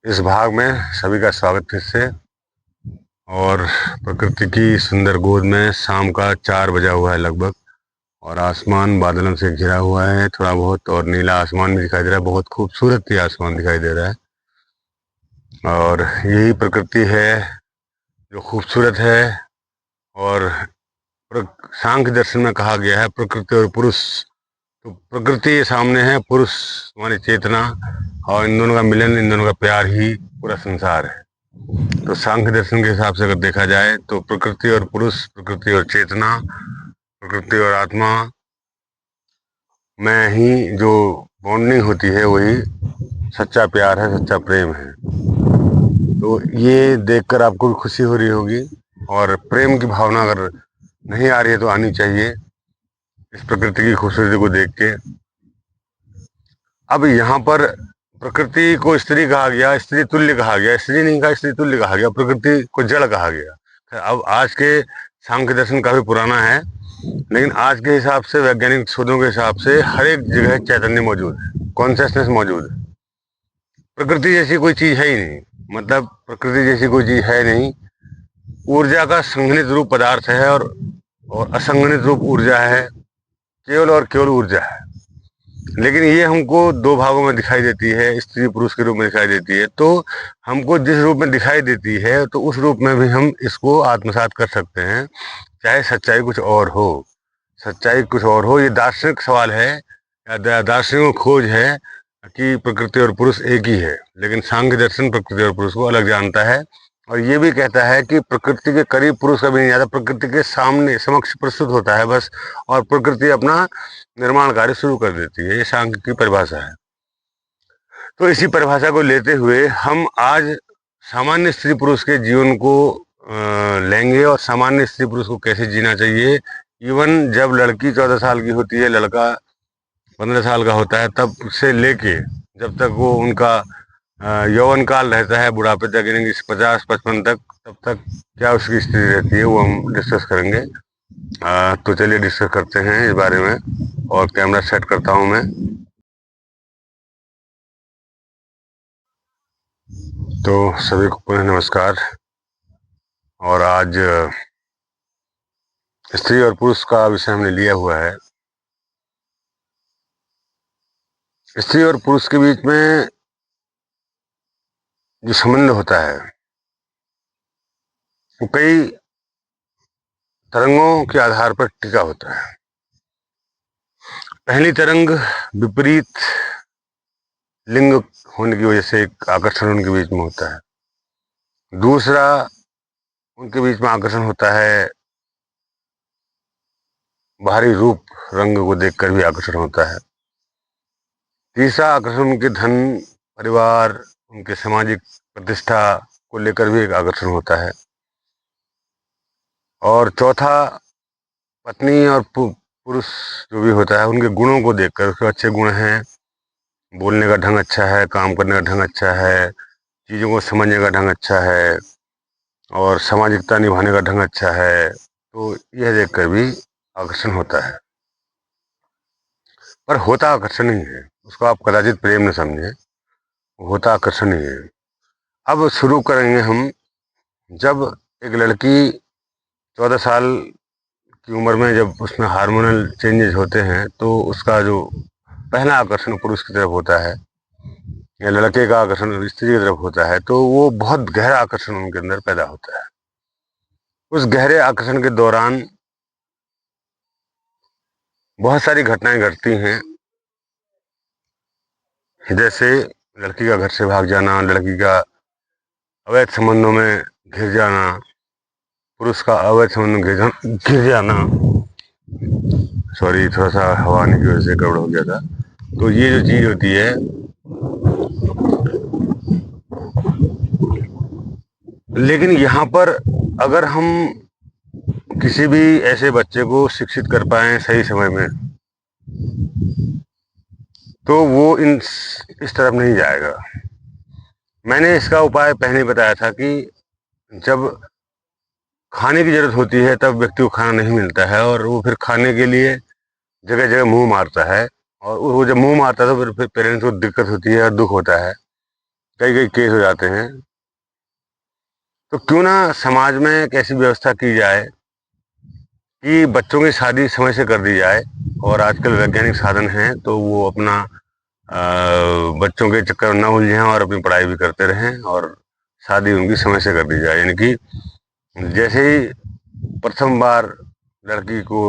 इस भाग में सभी का स्वागत फिर से। और प्रकृति की सुंदर गोद में शाम का 4 बजा हुआ है लगभग, और आसमान बादलों से घिरा हुआ है थोड़ा बहुत, और नीला आसमान भी दिखाई दे रहा है। बहुत खूबसूरत ही आसमान दिखाई दे रहा है, और यही प्रकृति है जो खूबसूरत है। और सांख्य दर्शन में कहा गया है प्रकृति और पुरुष, तो प्रकृति सामने है, पुरुष हमारी चेतना, और इन दोनों का मिलन, इन दोनों का प्यार ही पूरा संसार है। तो सांख्य दर्शन के हिसाब से अगर देखा जाए तो प्रकृति और पुरुष, प्रकृति और चेतना, प्रकृति और आत्मा में ही जो बॉन्डिंग होती है वही सच्चा प्यार है, सच्चा प्रेम है। तो ये देखकर आपको भी खुशी हो रही होगी, और प्रेम की भावना अगर नहीं आ रही है तो आनी चाहिए इस प्रकृति की खूबसूरती को देख के। अब यहाँ पर प्रकृति को स्त्री कहा गया, स्त्री तुल्य कहा गया, स्त्री नहीं कहा, स्त्री तुल्य कहा गया, प्रकृति को जड़ कहा गया। अब आज के सांख्य दर्शन काफी पुराना है, लेकिन आज के हिसाब से, वैज्ञानिक शोधों के हिसाब से हर एक जगह चैतन्य मौजूद है, कॉन्शियसनेस मौजूद है। प्रकृति जैसी कोई चीज है ही नहीं, मतलब प्रकृति जैसी कोई चीज है नहीं। ऊर्जा का संघनित रूप पदार्थ है, और असंगठित रूप ऊर्जा है, केवल और केवल ऊर्जा है। लेकिन ये हमको दो भागों में दिखाई देती है, स्त्री पुरुष के रूप में दिखाई देती है। तो हमको जिस रूप में दिखाई देती है तो उस रूप में भी हम इसको आत्मसात कर सकते हैं, चाहे सच्चाई कुछ और हो। सच्चाई कुछ और हो, ये दार्शनिक सवाल है, या दार्शनिक खोज है कि प्रकृति और पुरुष एक ही है। लेकिन सांख्य दर्शन प्रकृति और पुरुष को अलग जानता है, और ये भी कहता है कि प्रकृति के करीब पुरुष कभी नहीं जाता, प्रकृति के सामने समक्ष प्रस्तुत होता है बस, और प्रकृति अपना निर्माण कार्य शुरू कर देती है। ये सांख्य की परिभाषा है। तो इसी परिभाषा को लेते हुए हम आज सामान्य स्त्री पुरुष के जीवन को लेंगे, और सामान्य स्त्री पुरुष को कैसे जीना चाहिए। इवन जब लड़की 14 साल की होती है, लड़का 15 साल का होता है, तब से लेके जब तक वो उनका यौवन काल रहता है, बुढ़ापे तक, यानी 50-55 तक, तब तक क्या उसकी स्थिति रहती है वो हम डिस्कस करेंगे। तो चलिए डिस्कस करते हैं इस बारे में, और कैमरा सेट करता हूं मैं। तो सभी को पुनः नमस्कार। और आज स्त्री और पुरुष का विषय हमने लिया हुआ है। स्त्री और पुरुष के बीच में जो संबंध होता है वो कई तरंगों के आधार पर टिका होता है। पहली तरंग विपरीत लिंग होने की वजह से एक आकर्षण उनके बीच में होता है। दूसरा, उनके बीच में आकर्षण होता है बाहरी रूप, रंग को देखकर भी आकर्षण होता है। तीसरा आकर्षण उनके धन, परिवार, उनके सामाजिक प्रतिष्ठा को लेकर भी एक आकर्षण होता है। और चौथा, पत्नी और पुरुष जो भी होता है उनके गुणों को देखकर, उसके अच्छे गुण हैं, बोलने का ढंग अच्छा है, काम करने का ढंग अच्छा है, चीज़ों को समझने का ढंग अच्छा है, और सामाजिकता निभाने का ढंग अच्छा है, तो यह देखकर भी आकर्षण होता है। पर होता आकर्षण ही है, उसको आप कदाचित प्रेम न समझें, होता आकर्षण ही है। अब शुरू करेंगे हम। जब एक लड़की 14 साल की उम्र में, जब उसमें हार्मोनल चेंजेस होते हैं, तो उसका जो पहला आकर्षण पुरुष की तरफ होता है, या लड़के का आकर्षण स्त्री की तरफ होता है, तो वो बहुत गहरा आकर्षण उनके अंदर पैदा होता है। उस गहरे आकर्षण के दौरान बहुत सारी घटनाएं घटती हैं, जैसे लड़की का घर से भाग जाना, लड़की का अवैध संबंधों में घिर जाना, पुरुष का अवैध संबंधों में घिर जाना। सॉरी, थोड़ा सा हवा आने की वजह से गड़बड़ हो गया था। तो ये जो चीज होती है, लेकिन यहाँ पर अगर हम किसी भी ऐसे बच्चे को शिक्षित कर पाए सही समय में, तो वो इस तरफ नहीं जाएगा। मैंने इसका उपाय पहले बताया था कि जब खाने की जरूरत होती है तब व्यक्ति को खाना नहीं मिलता है, और वो फिर खाने के लिए जगह जगह मुंह मारता है, और वो जब मुंह मारता है तो फिर पेरेंट्स को दिक्कत होती है और दुख होता है। कई कई केस हो जाते हैं। तो क्यों ना समाज में एक ऐसी व्यवस्था की जाए कि बच्चों की शादी समय से कर दी जाए। और आजकल वैज्ञानिक साधन हैं तो वो अपना बच्चों के चक्कर में न उलझें और अपनी पढ़ाई भी करते रहें, और शादी उनकी समय से कर दी जाए। यानी कि जैसे ही प्रथम बार लड़की को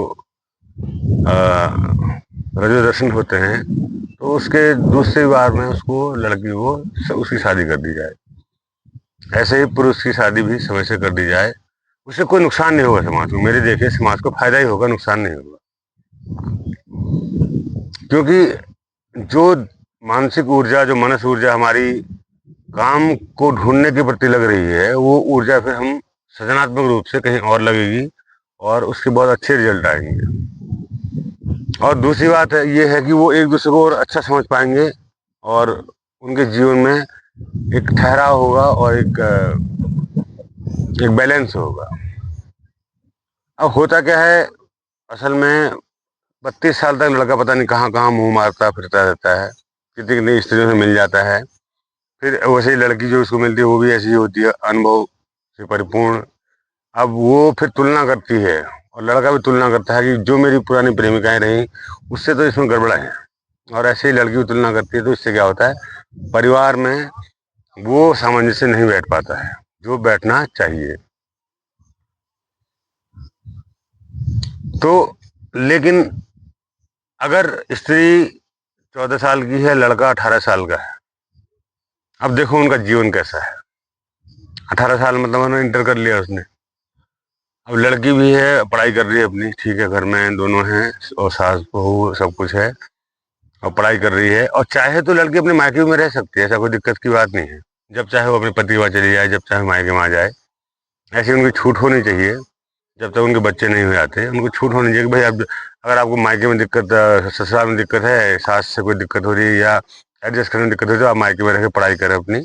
रजो दर्शन होते हैं तो उसके दूसरी बार में उसको लड़की को उसकी शादी कर दी जाए। ऐसे ही पुरुष की शादी भी समय से कर दी जाए। उससे कोई नुकसान नहीं होगा समाज को, मेरे देखे समाज को फायदा ही होगा, नुकसान नहीं होगा। क्योंकि जो मानसिक ऊर्जा, जो मनस ऊर्जा हमारी काम को ढूंढने के प्रति लग रही है, वो ऊर्जा फिर हम सृजनात्मक रूप से कहीं और लगेगी और उसके बहुत अच्छे रिजल्ट आएंगे। और दूसरी बात ये है कि वो एक दूसरे को और अच्छा समझ पाएंगे और उनके जीवन में एक ठहराव होगा और एक बैलेंस होगा। अब होता क्या है, असल में 32 साल तक लड़का पता नहीं कहाँ कहाँ मुंह मारता फिरता रहता है, कितनी कितनी स्त्रियों से मिल जाता है। फिर वैसे ही लड़की जो उसको मिलती है वो भी ऐसी होती है, अनुभव से परिपूर्ण। अब वो फिर तुलना करती है और लड़का भी तुलना करता है कि जो मेरी पुरानी प्रेमिकाएं रहीं उससे तो इसमें गड़बड़ है। और ऐसे ही लड़की भी तुलना करती है, तो इससे क्या होता है, परिवार में वो सामंजस्य नहीं बैठ पाता है जो बैठना चाहिए। तो लेकिन अगर स्त्री 14 साल की है, लड़का 18 साल का है, अब देखो उनका जीवन कैसा है। 18 साल मतलब उन्होंने इंटर कर लिया उसने, अब लड़की भी है, पढ़ाई कर रही है अपनी, ठीक है, घर में दोनों हैं और सास बहू सब कुछ है और पढ़ाई कर रही है। और चाहे तो लड़की अपने मायके में रह सकती है, ऐसा कोई दिक्कत की बात नहीं है। जब चाहे वो अपने पति के पास चली जाए, जब चाहे मायके में आ जाए, ऐसी उनकी छूट होनी चाहिए। जब तक उनके बच्चे नहीं हुए आते उनको छूट होनी चाहिए कि भाई अब अगर आपको मायके में दिक्कत, ससुराल में दिक्कत है, सास से कोई दिक्कत हो रही है या एडजस्ट करने में दिक्कत हो रही है, तो आप मायके में रह के पढ़ाई करें अपनी,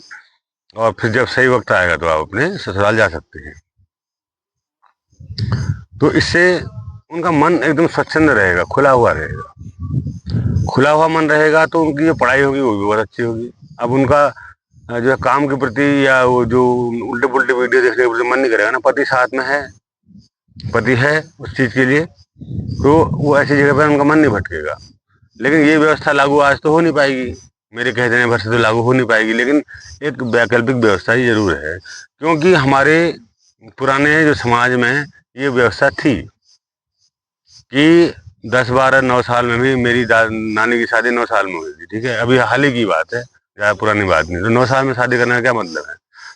और फिर जब सही वक्त आएगा तो आप अपने ससुराल जा सकते हैं। तो इससे उनका मन एकदम स्वच्छंद रहेगा, खुला हुआ रहेगा। खुला हुआ मन रहेगा तो उनकी जो पढ़ाई होगी वो भी बहुत अच्छी होगी। अब उनका जो है काम के प्रति या वो जो उल्टे पुल्टे वीडियो देखने के प्रति मन नहीं करेगा ना, पति साथ में है, पति है उस चीज के लिए, तो वो ऐसी जगह पर उनका मन नहीं भटकेगा। लेकिन ये व्यवस्था लागू आज तो हो नहीं पाएगी, मेरे कह देने भर से तो लागू हो नहीं पाएगी, लेकिन एक वैकल्पिक व्यवस्था ही जरूर है। क्योंकि हमारे पुराने जो समाज में ये व्यवस्था थी कि 10, 12, 9 साल में भी मेरी नानी की शादी 9 साल में हुई थी, ठीक है, अभी हाल ही की बात है, ज़्यादा पुरानी बात नहीं। तो 9 साल में शादी करने का क्या मतलब है,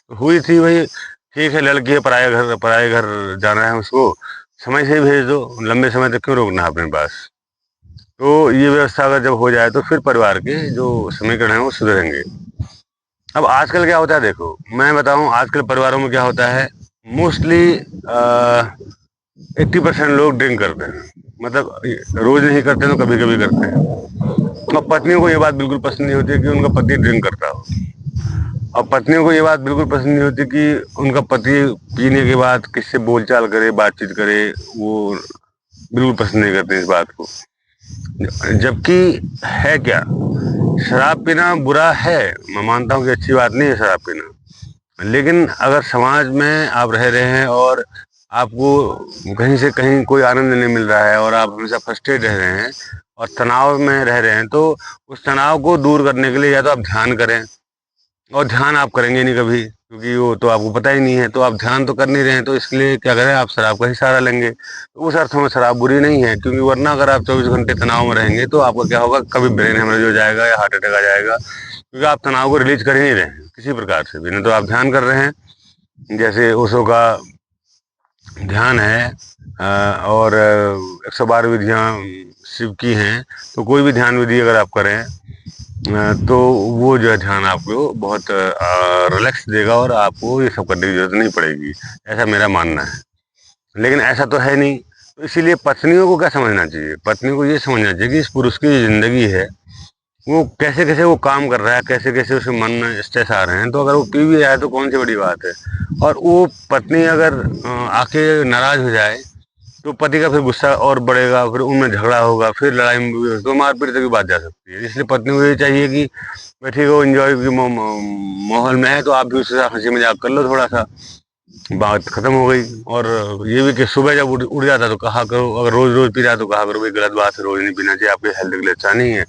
तो हुई थी भाई, ठीक है, लड़की है, पराए घर जाना है उसको, समय से ही भेज दो, लंबे समय तक क्यों रोकना है अपने पास। तो ये व्यवस्था अगर जब हो जाए तो फिर परिवार के जो समीकरण है वो सुधरेंगे। अब आजकल क्या होता है, देखो मैं बताऊं, आजकल परिवारों में क्या होता है, मोस्टली 80% लोग ड्रिंक करते हैं। मतलब रोज नहीं करते तो कभी कभी करते हैं। और पत्नियों को ये बात बिल्कुल पसंद नहीं होती कि उनका पति ड्रिंक करता हो, और पत्नियों को ये बात बिल्कुल पसंद नहीं होती कि उनका पति पीने के बाद किससे बोलचाल करे, बातचीत करे, वो बिल्कुल पसंद नहीं करते इस बात को। जबकि है क्या, शराब पीना बुरा है, मैं मानता हूँ कि अच्छी बात नहीं है शराब पीना, लेकिन अगर समाज में आप रह रहे हैं और आपको कहीं से कहीं कोई आनंद नहीं मिल रहा है और आप हमेशा फ्रस्ट्रेट रह रहे हैं और तनाव में रह रहे हैं, तो उस तनाव को दूर करने के लिए या तो आप ध्यान करें, और ध्यान आप करेंगे नहीं कभी क्योंकि वो तो आपको पता ही नहीं है, तो आप ध्यान तो कर नहीं रहे हैं, तो इसलिए क्या करें, आप शराब का ही सहारा लेंगे। तो उस अर्थ में शराब बुरी नहीं है, क्योंकि वरना अगर आप 24 घंटे तनाव में रहेंगे तो आपका क्या होगा, कभी ब्रेन हेमरेज हो जाएगा या हार्ट अटैक आ जाएगा, क्योंकि आप तनाव को रिलीज कर ही नहीं रहे हैं किसी प्रकार से भी। नहीं तो आप ध्यान कर रहे हैं, जैसे ओशो का ध्यान है, और 112 विधियाँ शिव की हैं, तो कोई भी ध्यान विधि अगर आप करें तो वो जो है ध्यान आपको बहुत रिलैक्स देगा और आपको ये सब करने की जरूरत नहीं पड़ेगी, ऐसा मेरा मानना है। लेकिन ऐसा तो है नहीं, तो इसीलिए पत्नियों को क्या समझना चाहिए, पत्नी को ये समझना चाहिए कि इस पुरुष की जो जिंदगी है वो कैसे कैसे वो काम कर रहा है, कैसे कैसे उसे मन में स्ट्रेस आ रहे हैं, तो अगर वो पी भी जाए तो कौन सी बड़ी बात है। और वो पत्नी अगर आके नाराज हो जाए तो पति का फिर गुस्सा और बढ़ेगा, फिर उनमें झगड़ा होगा, फिर लड़ाई में तो मारपीट तक की बात जा सकती है। इसलिए पत्नी को ये चाहिए कि भाई ठीक है, वो इंजॉय की माहौल में है तो आप भी उसके साथ हंसी मजाक कर लो, थोड़ा सा बात खत्म हो गई। और ये भी कि सुबह जब उठ जाता है तो कहा करो, अगर रोज रोज पी रहा है तो कहा करो भाई गलत बात है, रोज नहीं पीना चाहिए, आपकी हेल्थ के लिए अच्छा नहीं है।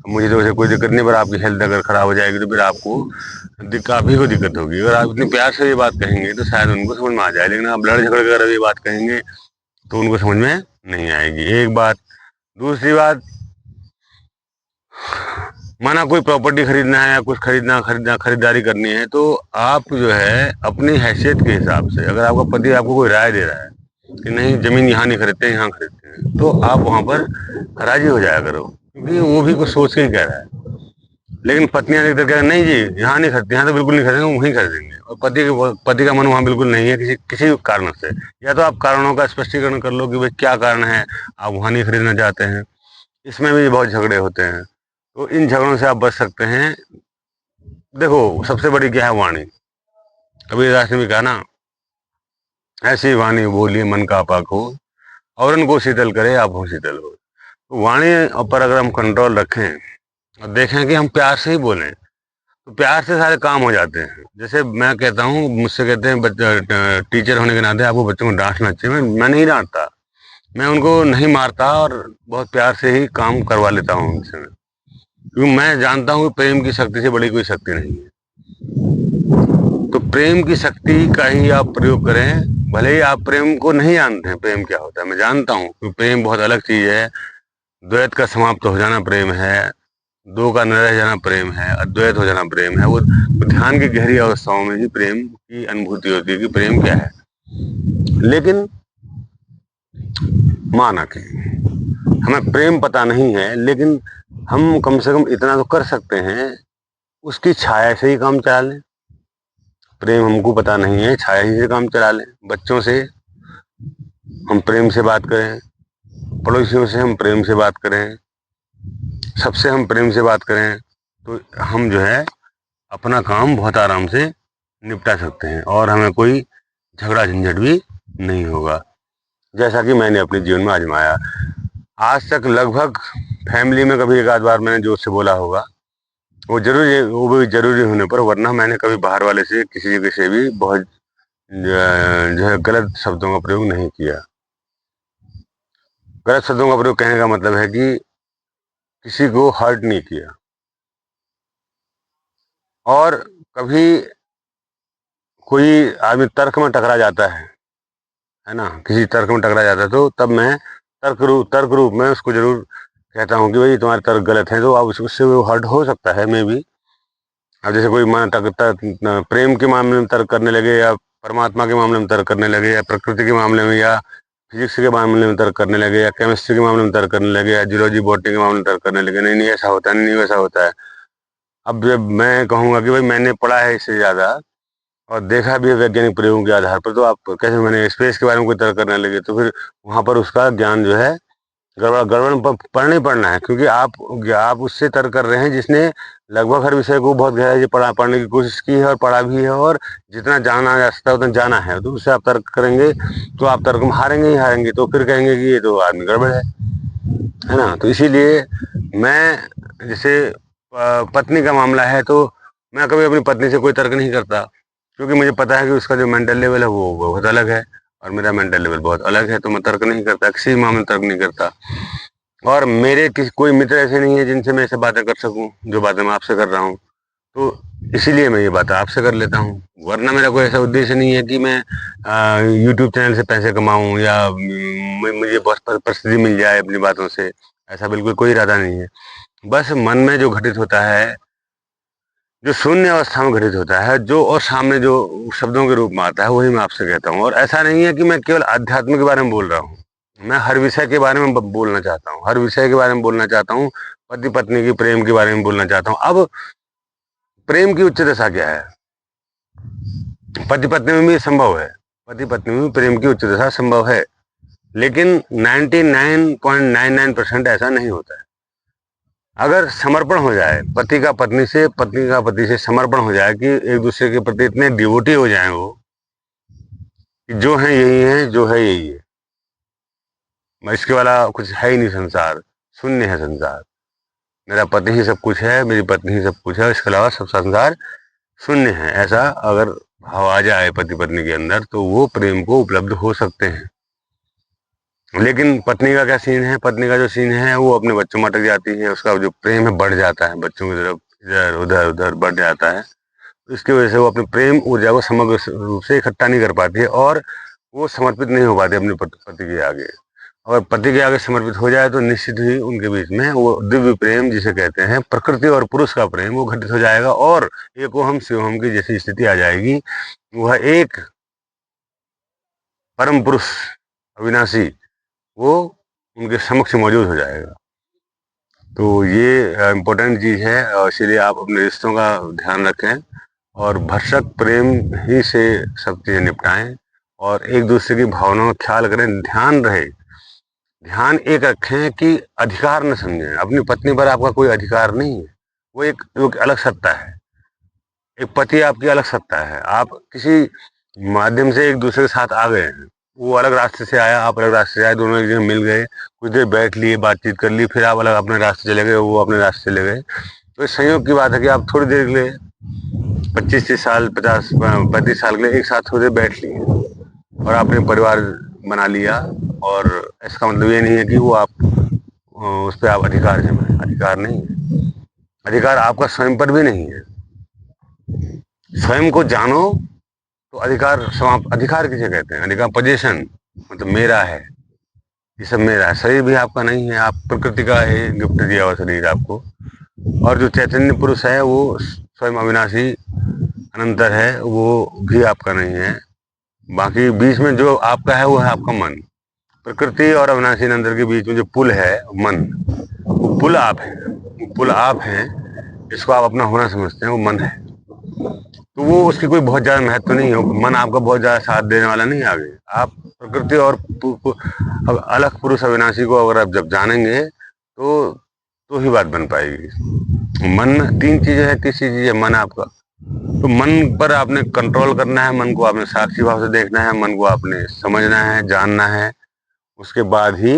मुझे तो वैसे कोई दिक्कत नहीं, पर आपकी हेल्थ अगर खराब हो जाएगी तो फिर आपको आप ही को दिक्कत होगी। अगर आप इतने प्यार से ये बात कहेंगे तो शायद उनको समझ में आ जाए, लेकिन आप लड़ झगड़ कर ये बात कहेंगे तो उनको समझ में नहीं आएगी, एक बात। दूसरी बात, माना कोई प्रॉपर्टी खरीदना है या कुछ खरीदारी करनी है, तो आप जो है अपनी हैसियत के हिसाब से, अगर आपका पति आपको कोई राय दे रहा है कि नहीं जमीन यहाँ नहीं खरीदते यहाँ खरीदते हैं, तो आप वहां पर राजी हो जाया करो, क्योंकि वो भी कुछ सोच के ही कह रहा है। लेकिन पत्नियां देखकर कह रहे नहीं जी यहाँ नहीं खरीदते, यहाँ तो बिल्कुल नहीं खरीदेंगे, वहीं खरीदेंगे, और पति का मन वहाँ बिल्कुल नहीं है किसी किसी कारण से। या तो आप कारणों का स्पष्टीकरण कर लो कि भाई क्या कारण है आप वहाँ नहीं खरीदना चाहते हैं। इसमें भी बहुत झगड़े होते हैं, तो इन झगड़ों से आप बच सकते हैं। देखो सबसे बड़ी क्या है, वाणी। कबीरदास ने भी कहा ना, ऐसी वाणी बोलिए मन का पाक हो, और उनको शीतल करे आप हो शीतल हो। तो वाणी पर अगर हम कंट्रोल रखें और देखें कि हम प्यार से ही बोलें, तो प्यार से सारे काम हो जाते हैं। जैसे मैं कहता हूँ, मुझसे कहते हैं टीचर होने के नाते आपको बच्चों को डांटना चाहिए, मैं नहीं डांटता, मैं उनको नहीं मारता, और बहुत प्यार से ही काम करवा लेता हूँ उनसे, क्योंकि मैं जानता हूँ प्रेम की शक्ति से बड़ी कोई शक्ति नहीं है। तो प्रेम की शक्ति का ही आप प्रयोग करें, भले ही आप प्रेम को नहीं जानते हैं प्रेम क्या होता है, मैं जानता हूँ कि प्रेम बहुत अलग चीज है। द्वैत का समाप्त हो जाना प्रेम है, दो का न रह जाना प्रेम है, अद्वैत हो जाना प्रेम है। वो ध्यान की गहरी अवस्थाओं में ही प्रेम की अनुभूति होती है कि प्रेम क्या है। लेकिन माना कि हमें प्रेम पता नहीं है, लेकिन हम कम से कम इतना तो कर सकते हैं, उसकी छाया से ही काम चला लें। प्रेम हमको पता नहीं है, छाया ही से काम चला लें। बच्चों से हम प्रेम से बात करें, पड़ोसियों से हम प्रेम से बात करें, सबसे हम प्रेम से बात करें, तो हम जो है अपना काम बहुत आराम से निपटा सकते हैं, और हमें कोई झगड़ा झंझट भी नहीं होगा, जैसा कि मैंने अपने जीवन में आजमाया। आज तक लगभग फैमिली में कभी एक आध बार मैंने जोर से बोला होगा, वो भी जरूरी होने पर, वरना मैंने कभी बाहर वाले से किसी जगह से भी बहुत जो है गलत शब्दों का प्रयोग नहीं किया। गलत शब्दों का प्रयोग कहने का मतलब है कि किसी को हर्ट नहीं किया। और कभी कोई आदमी तर्क में टकरा जाता है ना, किसी तर्क में टकरा जाता है, तो तब मैं तर्क रूप में उसको जरूर कहता हूँ कि भाई तुम्हारे तर्क गलत है, तो आप उससे वो हर्ट हो सकता है मे भी। अब जैसे कोई प्रेम के मामले में तर्क करने लगे, या परमात्मा के मामले में तर्क करने लगे, या प्रकृति के मामले में, या फिजिक्स के मामले में तर्क करने लगे, या केमिस्ट्री के मामले में तर्क करने लगे, या जियोलॉजी बॉटनी के मामले में तर्क करने लगे, नहीं नहीं ऐसा होता है, नहीं वैसा होता है। अब जब मैं कहूँगा कि भाई मैंने पढ़ा है इससे ज्यादा और देखा भी है वैज्ञानिक प्रयोगों के आधार पर, तो आप कैसे, मैंने स्पेस के बारे में कोई तर्क करने लगे, तो फिर वहां पर उसका ज्ञान जो है गड़बड़ गड़बड़ पढ़ना ही पढ़ना है, क्योंकि आप उससे तर्क कर रहे हैं जिसने लगभग हर विषय को बहुत गहराई से पढ़ने की कोशिश की है और पढ़ा भी है, और जितना जाना जा सकता है उतना जाना है, तो उससे आप तर्क करेंगे तो आप तर्क में हारेंगे ही हारेंगे, तो फिर कहेंगे कि ये तो आदमी गड़बड़ है ना। तो इसीलिए मैं, जैसे पत्नी का मामला है, तो मैं कभी अपनी पत्नी से कोई तर्क नहीं करता, क्योंकि मुझे पता है कि उसका जो मेंटल लेवल है वो बहुत अलग है, और मेरा मेंटल लेवल बहुत अलग है, तो मैं तर्क नहीं करता, किसी मामले में तर्क नहीं करता। और मेरे कोई मित्र ऐसे नहीं है जिनसे मैं ऐसे बातें कर सकूं जो बातें मैं आपसे कर रहा हूँ, तो इसीलिए मैं ये बात आपसे कर लेता हूँ। वरना मेरा कोई ऐसा उद्देश्य नहीं है कि मैं यूट्यूब चैनल से पैसे कमाऊं, या मुझे बहुत प्रसिद्धि मिल जाए अपनी बातों से, ऐसा बिल्कुल कोई इरादा नहीं है। बस मन में जो घटित होता है, जो शून्य अवस्था में घटित होता है, जो और सामने जो शब्दों के रूप में आता है, वही मैं आपसे कहता हूँ। और ऐसा नहीं है कि मैं केवल आध्यात्म के बारे में बोल रहा हूँ, मैं हर विषय के बारे में बोलना चाहता हूँ, हर विषय के बारे में बोलना चाहता हूँ। पति पत्नी की प्रेम के बारे में बोलना चाहता हूँ। अब प्रेम की उच्च दशा क्या है, पति पत्नी में भी संभव है, पति पत्नी में भी प्रेम की उच्च दशा संभव है, लेकिन 99.99% ऐसा नहीं होता है। अगर समर्पण हो जाए पति का पत्नी से, पत्नी का पति से समर्पण हो जाए कि एक दूसरे के प्रति इतने डिवोटी हो जाए वो, कि जो है यही है, जो है यही है, मैं इसके वाला कुछ है ही नहीं, संसार शून्य है संसार। मेरा पति ही सब कुछ है, मेरी पत्नी ही सब कुछ है, इसके अलावा सब संसार शून्य है। ऐसा अगर भाव आ जाए पति पत्नी के अंदर तो वो प्रेम को उपलब्ध हो सकते हैं। लेकिन पत्नी का क्या सीन है, पत्नी का जो सीन है वो अपने बच्चों में अटक जाती है, उसका जो प्रेम है बढ़ जाता है बच्चों की तरफ, इधर उधर उधर बढ़ जाता है। इसकी वजह से वो अपने प्रेम ऊर्जा को समग्र रूप से इकट्ठा नहीं कर पाती है और वो समर्पित नहीं हो पाती अपने पति के आगे। अगर पति के आगे समर्पित हो जाए तो निश्चित ही उनके बीच में वो दिव्य प्रेम जिसे कहते हैं प्रकृति और पुरुष का प्रेम वो घटित हो जाएगा और एकोहम शिवोहम की जैसी स्थिति आ जाएगी। वह एक परम पुरुष अविनाशी वो उनके समक्ष मौजूद हो जाएगा। तो ये इम्पोर्टेंट चीज़ है और इसीलिए आप अपने रिश्तों का ध्यान रखें और भरसक प्रेम ही से सब चीज़ें निपटाएं और एक दूसरे की भावनाओं का ख्याल करें। ध्यान रहे, ध्यान एक रखें कि अधिकार न समझें। अपनी पत्नी पर आपका कोई अधिकार नहीं है, वो एक अलग सत्ता है। एक पति आपकी अलग सत्ता है। आप किसी माध्यम से एक दूसरे के साथ आ गए हैं, वो अलग रास्ते से आया, आप अलग रास्ते से आए, दोनों एक जगह मिल गए, कुछ देर बैठ लिए, बातचीत कर ली, फिर आप अलग अपने रास्ते चले गए, वो अपने रास्ते चले गए। तो इस संयोग की बात है कि आप थोड़ी देर के लिए 25-30 साल 50-35 साल के लिए एक साथ थोड़ी देर बैठ लिए और आपने परिवार बना लिया। और इसका मतलब ये नहीं है कि वो आप उस पर आप अधिकार जमाएं, अधिकार नहीं है। अधिकार आपका स्वयं पर भी नहीं है। स्वयं को जानो तो अधिकार समाप्त। अधिकार किसे कहते हैं? अधिकार पोजीशन, मतलब मेरा है, ये सब मेरा है। शरीर भी आपका नहीं है, आप प्रकृति का है, गिफ्ट दिया हुआ शरीर आपको। और जो चैतन्य पुरुष है वो स्वयं अविनाशी अनंतर है, वो भी आपका नहीं है। बाकी बीच में जो आपका है वो है आपका मन। प्रकृति और अविनाशी अनंतर के बीच में जो पुल है मन, वो पुल आप है, वो पुल आप हैं। इसको आप अपना होना समझते हैं, वो मन है। तो वो उसकी कोई बहुत ज्यादा महत्व नहीं है। मन आपका बहुत ज्यादा साथ देने वाला नहीं आगे। आप प्रकृति और अलग पुरुष अविनाशी को अगर आप जब जानेंगे तो ही बात बन पाएगी। मन तीन चीजें हैं, तीसरी चीज है मन आपका। तो मन पर आपने कंट्रोल करना है, मन को आपने साक्षी भाव से देखना है, मन को आपने समझना है, जानना है। उसके बाद ही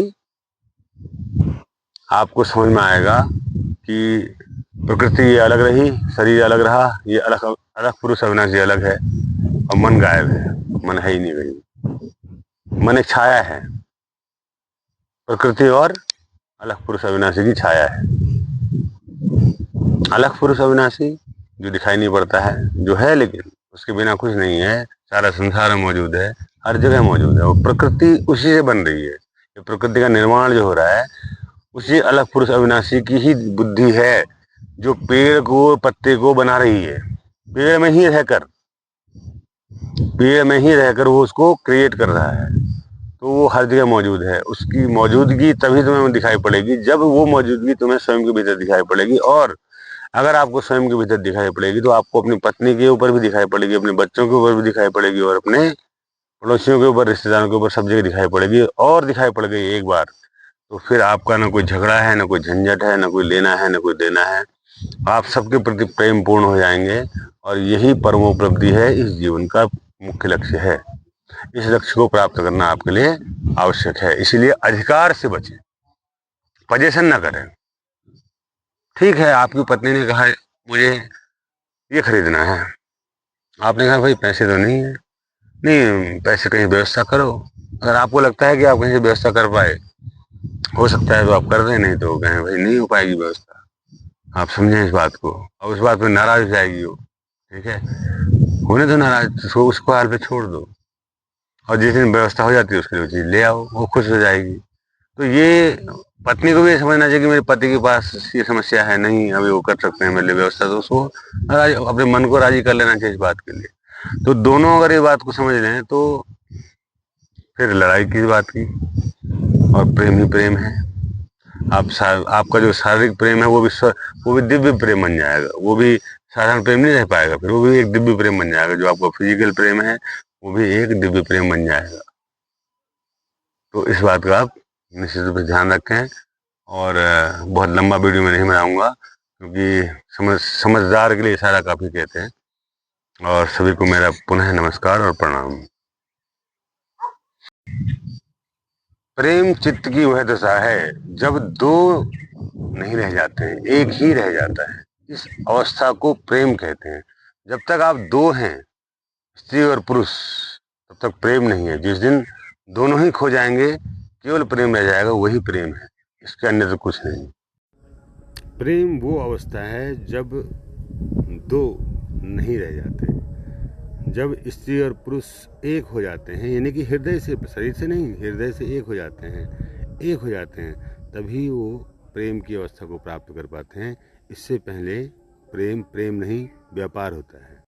आपको समझ में आएगा कि प्रकृति ये अलग रही, शरीर अलग रहा, ये अलग अलग पुरुष अविनाशी अलग है और मन गायब है। मन है ही नहीं कहीं। मन एक छाया है, प्रकृति और अलग पुरुष अविनाशी की छाया है। अलग पुरुष अविनाशी जो दिखाई नहीं पड़ता है, जो है लेकिन उसके बिना कुछ नहीं है, सारा संसार में मौजूद है, हर जगह मौजूद है। वो प्रकृति उसी से बन रही है। ये प्रकृति का निर्माण जो हो रहा है उसी अलग पुरुष अविनाशी की ही बुद्धि है जो पेड़ को, पत्ते को बना रही है। पेड़ में ही रहकर वो उसको क्रिएट कर रहा है। तो वो हर जगह मौजूद है। उसकी मौजूदगी तभी तुम्हें दिखाई पड़ेगी जब वो मौजूदगी तुम्हें स्वयं के भीतर दिखाई पड़ेगी। और अगर आपको स्वयं के भीतर दिखाई पड़ेगी तो आपको अपनी पत्नी के ऊपर भी दिखाई पड़ेगी, अपने बच्चों के ऊपर भी दिखाई पड़ेगी और अपने पड़ोसियों के ऊपर, रिश्तेदारों के ऊपर, सब जगह दिखाई पड़ेगी। और दिखाई पड़ गई एक बार तो फिर आपका ना कोई झगड़ा है, ना कोई झंझट है, ना कोई लेना है, ना कोई देना है। आप सबके प्रति प्रेम पूर्ण हो जाएंगे और यही परमोपलब्धि है, इस जीवन का मुख्य लक्ष्य है। इस लक्ष्य को प्राप्त करना आपके लिए आवश्यक है। इसीलिए अधिकार से बचें, पजेशन ना करें। ठीक है, आपकी पत्नी ने कहा मुझे ये खरीदना है, आपने कहा भाई पैसे तो नहीं है। नहीं, पैसे कहीं व्यवस्था करो। अगर आपको लगता है कि आप कहीं से व्यवस्था कर पाए, हो सकता है तो आप कर दें, नहीं तो कहें भाई नहीं हो पाएगी व्यवस्था। आप समझें इस बात को। और उस बात पर नाराज हो जाएगी वो, ठीक है, होने दो नाराज, उसको हाल पे छोड़ दो। और जिस दिन व्यवस्था हो जाती है उसके लिए चीज ले आओ, वो खुश हो जाएगी। तो ये पत्नी को भी ये समझना चाहिए कि मेरे पति के पास ये समस्या है, नहीं अभी वो कर सकते हैं मेरे लिए व्यवस्था, तो उसको अपने मन को राजी कर लेना चाहिए इस बात के लिए। तो दोनों अगर ये बात को समझ लें तो फिर लड़ाई की बात की, और प्रेम ही प्रेम है। आपका जो शारीरिक प्रेम है वो भी दिव्य प्रेम बन जाएगा। वो भी साधारण प्रेम नहीं रह पाएगा, फिर वो भी एक दिव्य प्रेम बन जाएगा। जो आपका फिजिकल प्रेम है वो भी एक दिव्य प्रेम बन जाएगा। तो इस बात का आप निश्चित रूप से ध्यान रखें। और बहुत लंबा वीडियो में नहीं बनाऊंगा क्योंकि समझदार के लिए इशारा काफी कहते हैं। और सभी को मेरा पुनः नमस्कार और प्रणाम। प्रेम चित्त की वह दशा है जब दो नहीं रह जाते हैं, एक ही रह जाता है। इस अवस्था को प्रेम कहते हैं। जब तक आप दो हैं, स्त्री और पुरुष, तब तक प्रेम नहीं है। जिस दिन दोनों ही खो जाएंगे, केवल प्रेम रह जाएगा, वही प्रेम है, इसके अन्य तो कुछ नहीं। प्रेम वो अवस्था है जब दो नहीं रह जाते, जब स्त्री और पुरुष एक हो जाते हैं, यानी कि हृदय से, शरीर से नहीं, हृदय से एक हो जाते हैं, एक हो जाते हैं, तभी वो प्रेम की अवस्था को प्राप्त कर पाते हैं। इससे पहले प्रेम प्रेम नहीं, व्यापार होता है।